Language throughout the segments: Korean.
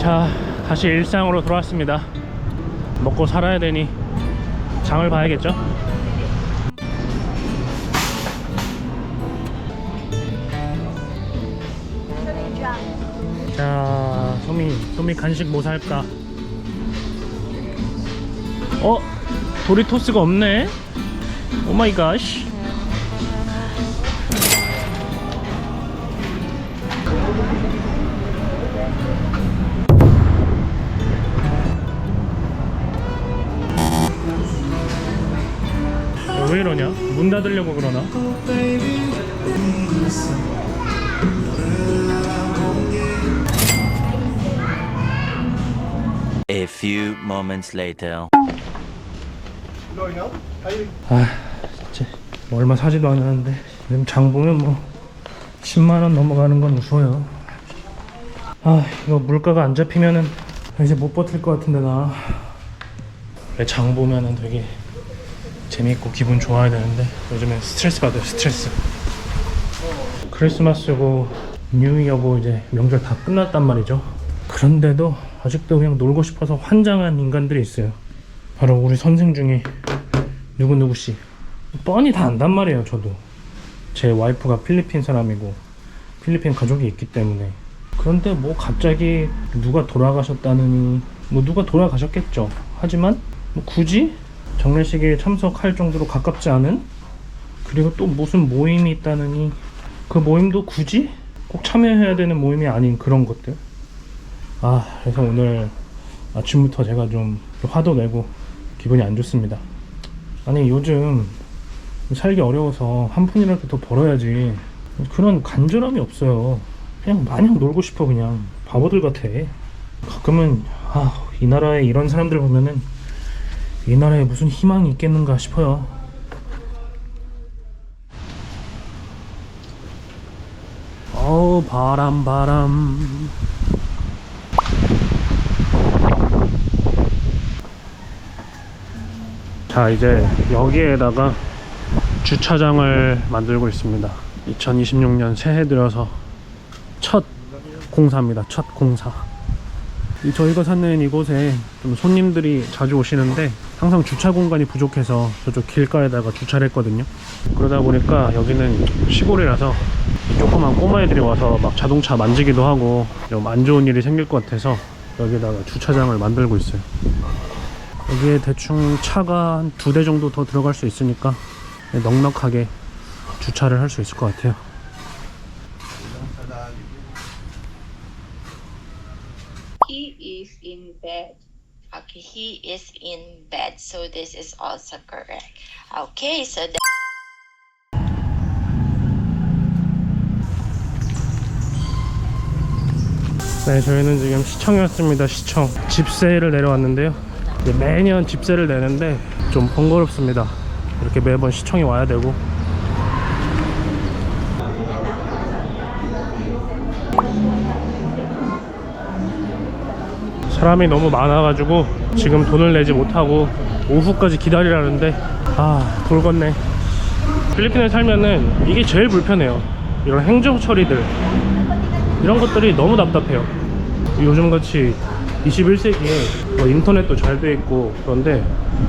자, 다시 일상으로 돌아왔습니다. 먹고 살아야 되니 장을 봐야겠죠? 자, 소미 간식 뭐 살까? 도리토스가 없네? 오마이갓. 왜 이러냐? 문 닫으려고 그러나? A few moments later. 아, 진짜 얼마 사지도 않았는데 지금 장 보면 뭐 10만원 넘어가는 건 우스워요. 아, 이거 물가가 안 잡히면은 이제 못 버틸 것 같은데 나. 장 보면은 되게 재밌고 기분 좋아야 되는데 요즘엔 스트레스 받아요. 스트레스. 크리스마스고 뉴이어고 이제 명절 다 끝났단 말이죠. 그런데도 아직도 그냥 놀고 싶어서 환장한 인간들이 있어요. 바로 우리 선생 중에 누구누구씨. 뻔히 다 안단 말이에요. 저도 제 와이프가 필리핀 사람이고 필리핀 가족이 있기 때문에. 그런데 뭐 갑자기 누가 돌아가셨다느니, 뭐 누가 돌아가셨겠죠. 하지만 뭐 굳이 장례식에 참석할 정도로 가깝지 않은, 그리고 또 무슨 모임이 있다느니 그 모임도 굳이 꼭 참여해야 되는 모임이 아닌 그런 것들. 그래서 오늘 아침부터 제가 좀 화도 내고 기분이 안 좋습니다. 아니, 요즘 살기 어려워서 한 푼이라도 더 벌어야지, 그런 간절함이 없어요. 그냥 마냥 놀고 싶어. 그냥 바보들 같아. 가끔은 이 나라에 이런 사람들 보면은 이 나라에 무슨 희망이 있겠는가 싶어요. 바람. 자, 이제 여기에다가 주차장을 만들고 있습니다. 2026년 새해 들어서 첫 공사입니다. 첫 공사. 저희가 사는 이곳에 좀 손님들이 자주 오시는데 항상 주차 공간이 부족해서 저쪽 길가에다가 주차를 했거든요. 그러다 보니까 여기는 시골이라서 조그만 꼬마애들이 와서 막 자동차 만지기도 하고 좀 안 좋은 일이 생길 것 같아서 여기다가 주차장을 만들고 있어요. 여기에 대충 차가 한 2대 정도 더 들어갈 수 있으니까 넉넉하게 주차를 할 수 있을 것 같아요. He is in bed. Okay, he is in bed. So this is also correct. Okay, so 네, 저희는 지금 시청에 왔습니다. 시청. 집세를 내려왔는데요. 매년 집세를 내는데 좀 번거롭습니다. 이렇게 매번 시청에 와야 되고. 사람이 너무 많아가지고 지금 돈을 내지 못하고 오후까지 기다리라는데 돌겠네. 필리핀에 살면은 이게 제일 불편해요. 이런 행정 처리들, 이런 것들이 너무 답답해요. 요즘같이 21세기에 뭐 인터넷도 잘 돼 있고 그런데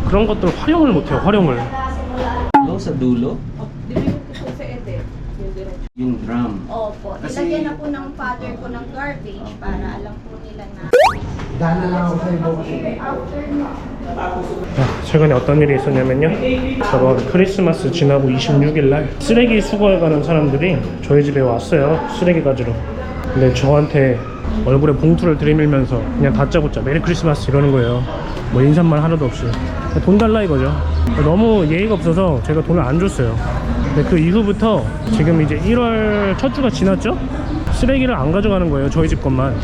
그런 것들 활용을 못해요. 활용을. Sa dulo? Dili ko po sa ede. Yung drum. Opo. Nilagyan na po ng father ko ng garbage para alam po nila na. 최근에 어떤 일이 있었냐면요, 저번 크리스마스 지나고 26일날 쓰레기 수거해 가는 사람들이 저희 집에 왔어요. 쓰레기 가지러. 근데 저한테 얼굴에 봉투를 들이밀면서 그냥 다짜고짜 메리 크리스마스 이러는 거예요. 뭐 인사말 하나도 없이. 돈 달라 이거죠. 너무 예의가 없어서 제가 돈을 안 줬어요. 근데 그 이후부터 지금 이제 1월 첫 주가 지났죠? 쓰레기를 안 가져가는 거예요. 저희 집 것만.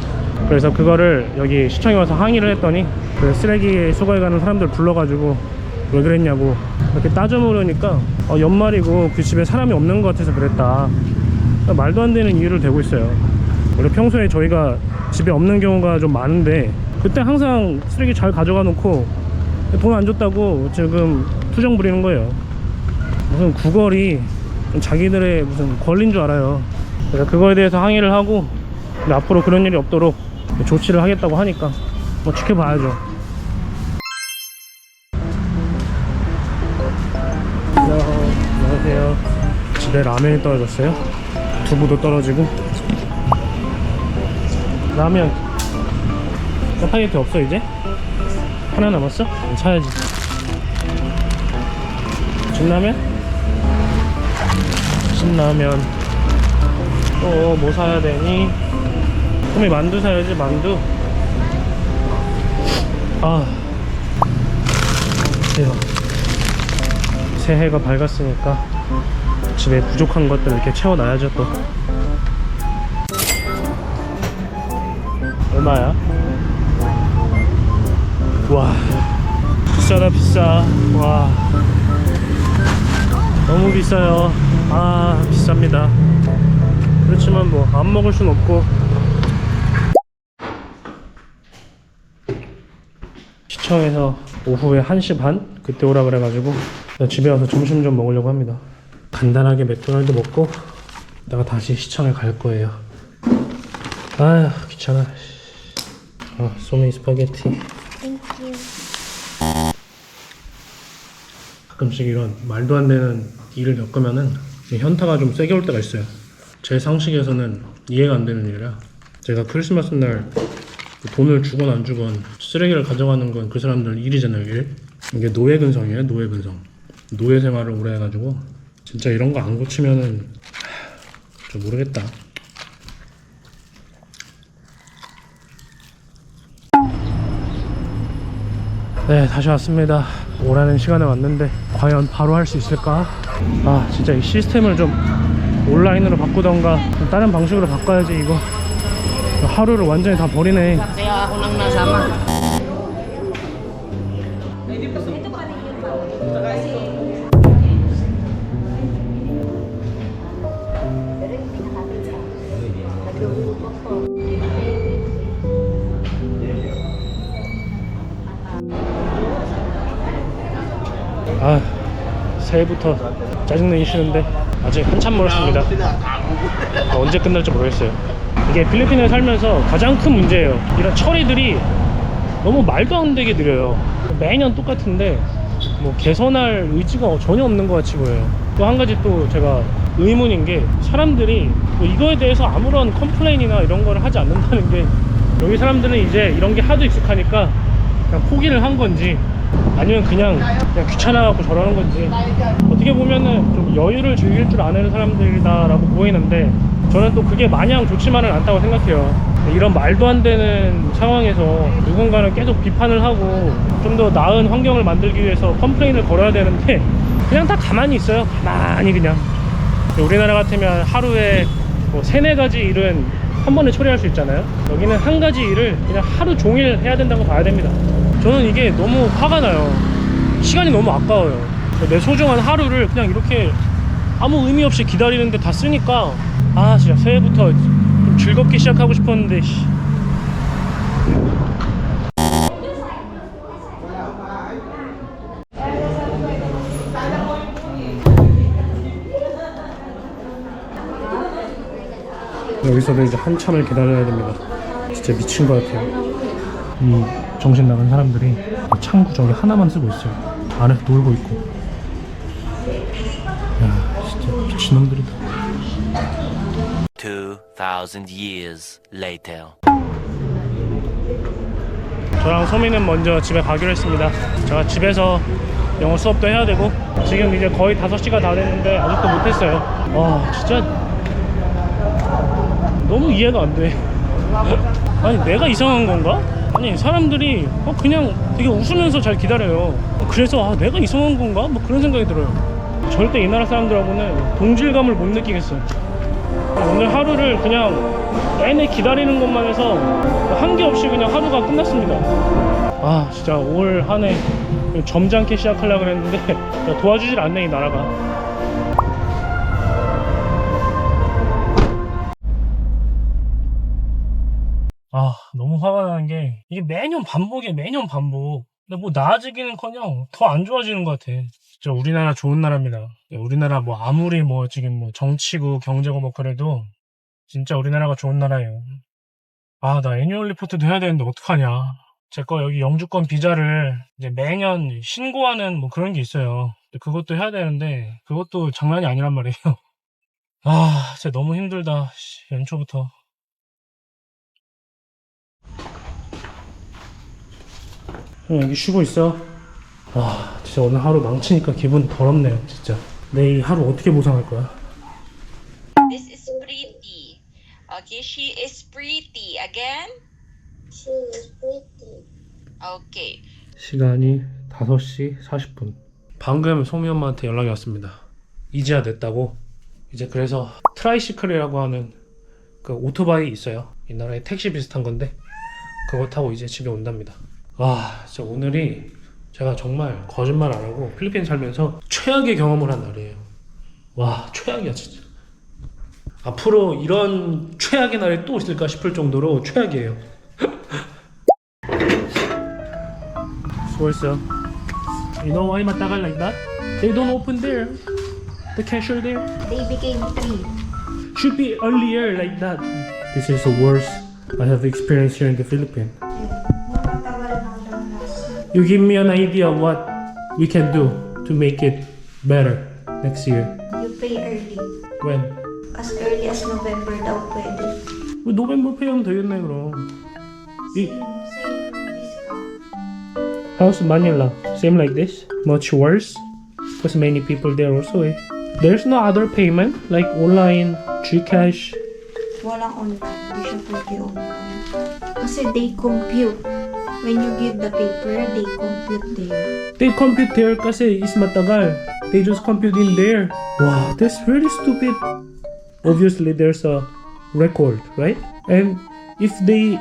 그래서 그거를 여기 시청에 와서 항의를 했더니 그 쓰레기 수거해 가는 사람들 불러가지고 왜 그랬냐고 이렇게 따져 물으니까 연말이고 그 집에 사람이 없는 것 같아서 그랬다. 말도 안 되는 이유를 대고 있어요. 원래 평소에 저희가 집에 없는 경우가 좀 많은데 그때 항상 쓰레기 잘 가져가 놓고 돈 안 줬다고 지금 투정 부리는 거예요. 무슨 구걸이 자기들의 무슨 권리인 줄 알아요. 그래서 그거에 대해서 항의를 하고 앞으로 그런 일이 없도록 조치를 하겠다고 하니까 뭐 지켜봐야죠. 안녕하세요. 집에 라면이 떨어졌어요. 두부도 떨어지고. 라면 짜파게티 없어 이제? 하나 남았어? 사야지. 진라면? 신라면. 또 뭐 사야 되니? 그럼 만두 사야지. 만두. 아 대박. 새해가 밝았으니까 집에 부족한 것들 이렇게 채워놔야죠. 또 얼마야? 와 비싸다 비싸. 와 너무 비싸요. 아 비쌉니다. 그렇지만 뭐 안 먹을 순 없고. 시청에서 오후에 1시 반? 그때 오라 그래가지고 집에 와서 점심 좀 먹으려고 합니다. 간단하게 맥도날드 먹고 이따가 다시 시청에 갈 거예요. 아휴 귀찮아. 소미 스파게티. 가끔씩 이런 말도 안 되는 일을 겪으면은 현타가 좀 세게 올 때가 있어요. 제 상식에서는 이해가 안 되는 일이라. 제가 크리스마스 날 돈을 주건 안 주건 쓰레기를 가져가는 건 그 사람들 일이잖아요. 일. 이게 노예근성이에요. 노예근성. 노예 생활을 오래 해가지고 진짜 이런 거 안 고치면은 좀 모르겠다. 네 다시 왔습니다. 오라는 시간에 왔는데 과연 바로 할 수 있을까? 아 진짜 이 시스템을 좀 온라인으로 바꾸던가 좀 다른 방식으로 바꿔야지. 이거 하루를 완전히 다 버리네. Kaya ako nang nasama. 아 새해부터 짜증내기 싫은데 아직 한참 멀었습니다. 언제 끝날지 모르겠어요. 이게 필리핀에 살면서 가장 큰 문제예요. 이런 처리들이 너무 말도 안 되게 느려요. 매년 똑같은데 뭐 개선할 의지가 전혀 없는 것 같이 보여요. 또 한 가지 또 제가 의문인 게 사람들이 뭐 이거에 대해서 아무런 컴플레인이나 이런 거를 하지 않는다는 게, 여기 사람들은 이제 이런 게 하도 익숙하니까 그냥 포기를 한 건지 아니면 그냥 귀찮아갖고 저러는 건지, 어떻게 보면은 좀 여유를 즐길 줄 아는 사람들이다라고 보이는데 저는 또 그게 마냥 좋지만은 않다고 생각해요. 이런 말도 안 되는 상황에서 누군가는 계속 비판을 하고 좀 더 나은 환경을 만들기 위해서 컴플레인을 걸어야 되는데 그냥 다 가만히 있어요. 가만히 그냥. 우리나라 같으면 하루에 뭐 3-4가지 일은 한 번에 처리할 수 있잖아요. 여기는 한 가지 일을 그냥 하루 종일 해야 된다고 봐야 됩니다. 저는 이게 너무 화가 나요. 시간이 너무 아까워요. 내 소중한 하루를 그냥 이렇게 아무 의미 없이 기다리는데 다 쓰니까 아 진짜 새해부터 좀 즐겁게 시작하고 싶었는데 여기서도 이제 한참을 기다려야 됩니다. 진짜 미친 것 같아요. 이 정신 나간 사람들이 창구 저기 하나만 쓰고 있어요. 안에서 놀고 있고. 야 진짜 미친놈들이다. 2,000 years later. 저랑 소미는 먼저 집에 가기로 했습니다. 제가 집에서 영어 수업도 해야 되고 지금 이제 거의 5시가 다 됐는데 아직도 못했어요. 와 진짜 너무 이해가 안 돼. 아니 내가 이상한 건가? 아니 사람들이 그냥 되게 웃으면서 잘 기다려요. 그래서 내가 이상한 건가? 뭐 그런 생각이 들어요. 절대 이 나라 사람들하고는 동질감을 못 느끼겠어요. 오늘 하루를 그냥 내내 기다리는 것만 해서 한 게 없이 그냥 하루가 끝났습니다. 아 진짜 올 한 해 점잖게 시작하려고 했는데 도와주질 않네 이 나라가. 아 너무 화가 나는 게 이게 매년 반복이야. 매년 반복. 근데 뭐 나아지기는커녕 더 안 좋아지는 것 같아. 진짜 우리나라 좋은 나라입니다. 우리나라 뭐 아무리 뭐 지금 뭐 정치고 경제고 뭐 그래도 진짜 우리나라가 좋은 나라예요. 아, 나 애니얼 리포트도 해야 되는데 어떡하냐. 제 거 여기 영주권 비자를 이제 매년 신고하는 뭐 그런 게 있어요. 근데 그것도 해야 되는데 그것도 장난이 아니란 말이에요. 아, 진짜 너무 힘들다. 연초부터. 여기 쉬고 있어. 와, 진짜 오늘 하루 망치니까 기분 더럽네요, 진짜. 내 이 하루 어떻게 보상할 거야? This is pretty. Okay, she is pretty. Again? She is pretty. Okay. 시간이 5시 40분. 방금 소미 엄마한테 연락이 왔습니다. 이제야 됐다고. 이제 그래서 트라이시클이라고 하는 그 오토바이 있어요. 이 나라의 택시 비슷한 건데 그거 타고 이제 집에 온답니다. 와, 진짜 오늘이 제가 정말 거짓말 안 하고 필리핀 살면서 최악의 경험을 한 날이에요. 와, 최악이야 진짜. 앞으로 이런 최악의 날이 또 있을까 싶을 정도로 최악이에요. 수고했어. You know why Matagal like that? They don't open there. The cashier there They became 3. should be earlier like that. This is the worst I have experienced here in the Philippines. Matagal na daw last. You give me an idea of what we can do to make it better next year. You pay early. When? As early as November daw pwede. November pay 하면 되겠네 그럼. Same discount. How's Manila? Same like this? Much worse? Because many people there also eh. There's no other payment like online, GCash. Walang online. Hindi siya pwede online. Kasi they compute. When you give the paper, they compute there. They compute there kasi is matagal. They just compute in there. Wow, that's really stupid. Obviously, there's a record, right? And if they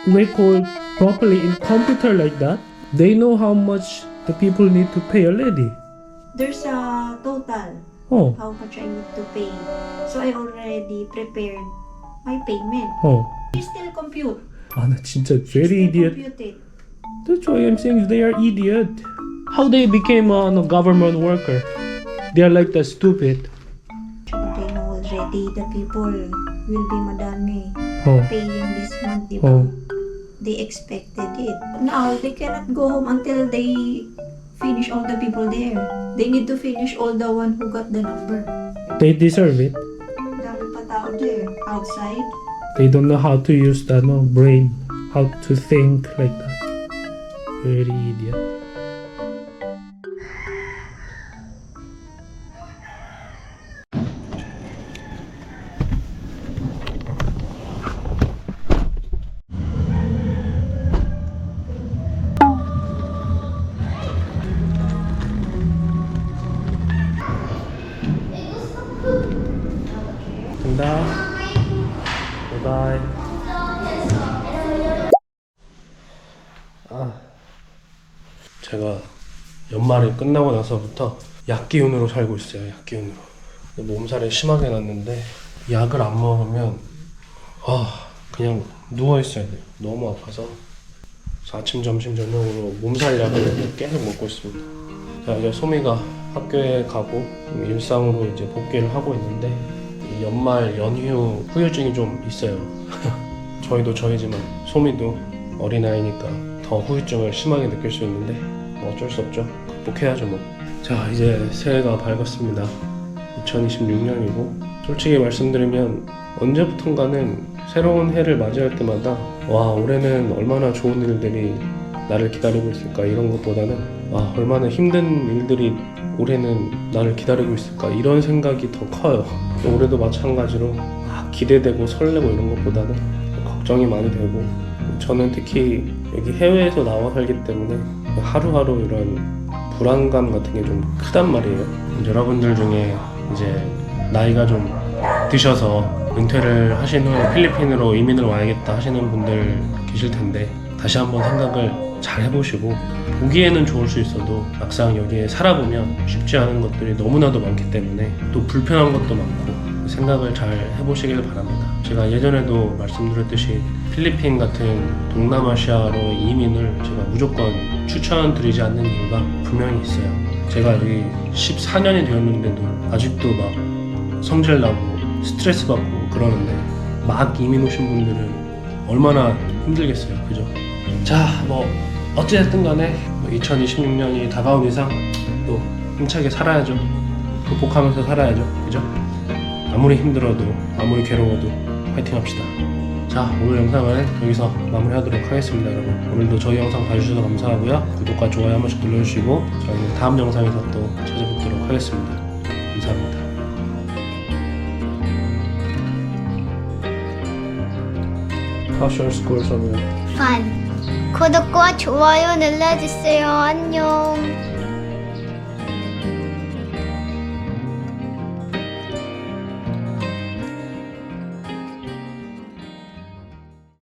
record properly in computer like that, they know how much the people need to pay already. There's a total. Oh, How much I need to pay. So I already prepared my payment. oh. They still compute. 아, 나 진짜 very Still idiot. compute it. That's why I'm saying they are idiot. How they became a government worker? They are like that stupid. They know already the people will be madami Oh, paying this month, di ba? oh. They expected it. Now, they cannot go home until they finish all the people there. They need to finish all the one who got the number. They deserve it. Dami pa tao there. Outside. They don't know how to use that brain, how to think like that. Very idiot. 간다. 바이바이. 제가 연말이 끝나고 나서부터 약기운으로 살고 있어요. 약기운으로. 몸살이 심하게 났는데 약을 안 먹으면 그냥 누워 있어야 돼요. 너무 아파서. 그래서 아침, 점심, 저녁으로 몸살 약을 계속 먹고 있습니다. 자, 이제 소미가 학교에 가고 일상으로 이제 복귀를 하고 있는데 이 연말 연휴 후유증이 좀 있어요. 저희도 저희지만 소미도 어린아이니까 더 후유증을 심하게 느낄 수 있는데 뭐 어쩔 수 없죠. 극복해야죠 뭐. 자, 이제 새해가 밝았습니다. 2026년이고 솔직히 말씀드리면 언제부턴가는 새로운 해를 맞이할 때마다 와, 올해는 얼마나 좋은 일들이 나를 기다리고 있을까 이런 것보다는 와, 얼마나 힘든 일들이 올해는 나를 기다리고 있을까 이런 생각이 더 커요. 올해도 마찬가지로 기대되고 설레고 이런 것보다는 걱정이 많이 되고 저는 특히 여기 해외에서 나와 살기 때문에 하루하루 이런 불안감 같은 게 좀 크단 말이에요. 여러분들 중에 이제 나이가 좀 드셔서 은퇴를 하신 후에 필리핀으로 이민을 와야겠다 하시는 분들 계실 텐데 다시 한번 생각을 잘 해보시고 보기에는 좋을 수 있어도 막상 여기에 살아보면 쉽지 않은 것들이 너무나도 많기 때문에 또 불편한 것도 많고 생각을 잘 해보시길 바랍니다. 제가 예전에도 말씀드렸듯이 필리핀 같은 동남아시아로 이민을 제가 무조건 추천드리지 않는 이유가 분명히 있어요. 제가 여기 14년이 되었는데도 아직도 막 성질나고 스트레스 받고 그러는데 막 이민 오신 분들은 얼마나 힘들겠어요. 그죠? 자, 뭐 어찌됐든 간에 2026년이 다가온 이상 또 힘차게 살아야죠. 극복하면서 살아야죠. 그죠? 아무리 힘들어도 아무리 괴로워도 파이팅 합시다. 자, 오늘 영상은 여기서 마무리하도록 하겠습니다. 여러분, 오늘도 저희 영상 봐주셔서 감사하고요. 구독과 좋아요 한 번씩 눌러주시고 저희는 다음 영상에서 또 찾아뵙도록 하겠습니다. 감사합니다. How's your school, Sonia? Fun. 구독과 좋아요 눌러주세요. 안녕.